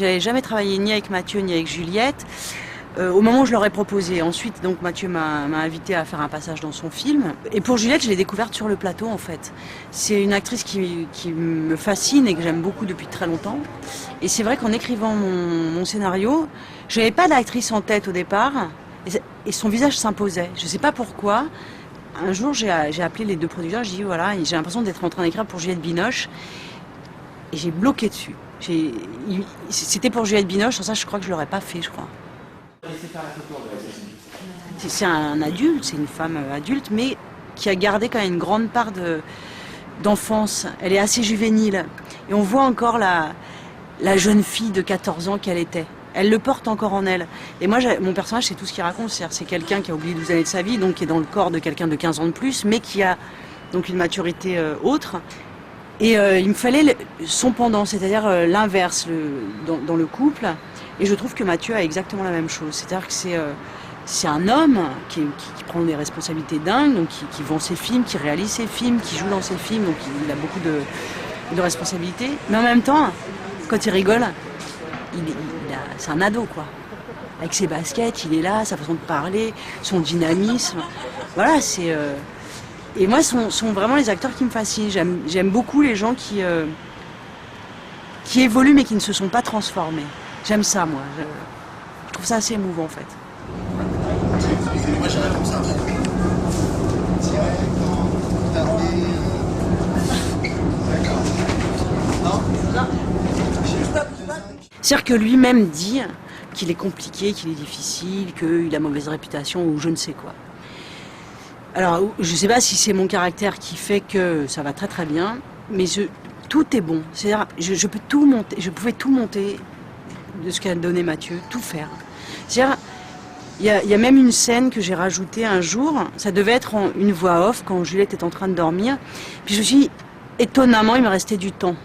Je n'avais jamais travaillé ni avec Mathieu ni avec Juliette. Au moment où je leur ai proposé. Ensuite, donc, Mathieu m'a invité à faire un passage dans son film. Et pour Juliette, je l'ai découverte sur le plateau, en fait. C'est une actrice qui me fascine et que j'aime beaucoup depuis très longtemps. Et c'est vrai qu'en écrivant mon scénario, je n'avais pas d'actrice en tête au départ. Et son visage s'imposait. Je ne sais pas pourquoi. Un jour, j'ai appelé les deux producteurs. J'ai dit, voilà, j'ai l'impression d'être en train d'écrire pour Juliette Binoche. Et j'ai bloqué dessus. C'était pour Juliette Binoche. Sans ça, je crois que je ne l'aurais pas fait, je crois. C'est un adulte, c'est une femme adulte, mais qui a gardé quand même une grande part d'enfance. Elle est assez juvénile. Et on voit encore la jeune fille de 14 ans qu'elle était. Elle le porte encore en elle. Et moi, mon personnage, c'est tout ce qu'il raconte. C'est quelqu'un qui a oublié 12 années de sa vie, donc qui est dans le corps de quelqu'un de 15 ans de plus, mais qui a donc une maturité autre. Et il me fallait son pendant, c'est-à-dire l'inverse dans le couple. Et je trouve que Mathieu a exactement la même chose. C'est-à-dire que c'est un homme qui prend des responsabilités dingues, donc qui vend ses films, qui réalise ses films, qui joue dans ses films, donc il a beaucoup de responsabilités. Mais en même temps, quand il rigole, c'est un ado, quoi. Avec ses baskets, il est là, sa façon de parler, son dynamisme. Voilà, c'est... Et moi, sont vraiment les acteurs qui me fascinent. J'aime beaucoup les gens qui évoluent mais qui ne se sont pas transformés. J'aime ça, moi. Je trouve ça assez émouvant, en fait. Moi, j'ai comme ça. C'est vrai, quand t'as d'accord. Non. C'est-à-dire que lui-même dit qu'il est compliqué, qu'il est difficile, qu'il a mauvaise réputation ou je ne sais quoi. Alors, je ne sais pas si c'est mon caractère qui fait que ça va très très bien, mais tout est bon. C'est-à-dire, je peux tout monter, je pouvais tout monter de ce qu'a donné Mathieu, tout faire. C'est-à-dire, il y a même une scène que j'ai rajoutée un jour, ça devait être une voix off quand Juliette est en train de dormir, puis je me suis dit, étonnamment, il me restait du temps.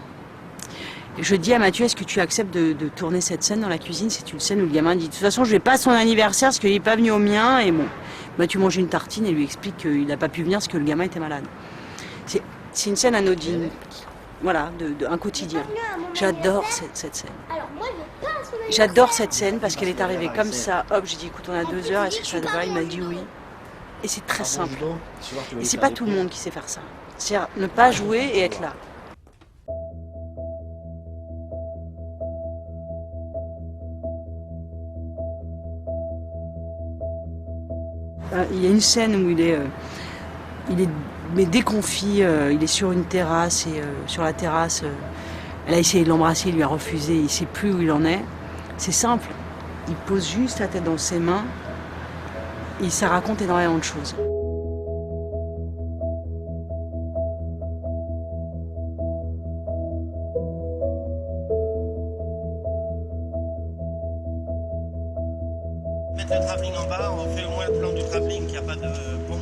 Et je dis à Mathieu, est-ce que tu acceptes de tourner cette scène dans la cuisine? C'est une scène où le gamin dit, de toute façon, je vais pas à son anniversaire parce qu'il n'est pas venu au mien, et bon, Mathieu mange une tartine et lui explique qu'il n'a pas pu venir parce que le gamin était malade. C'est une scène anodine, voilà, un quotidien. J'adore cette scène. J'adore cette scène parce qu'elle est arrivée comme ça. Hop, j'ai dit, écoute, on a 2 heures, est-ce que ça te va? Il m'a dit oui. Et c'est très simple. Et c'est pas tout le monde qui sait faire ça. C'est-à-dire ne pas jouer et être là. Il y a une scène où il est mais déconfit, il est sur une terrasse et sur la terrasse, elle a essayé de l'embrasser, il lui a refusé, il ne sait plus où il en est. C'est simple, il pose juste la tête dans ses mains et ça raconte énormément de choses. Mettre le travelling en bas, on fait au moins le plan du travelling, qu'il n'y a pas de pompe.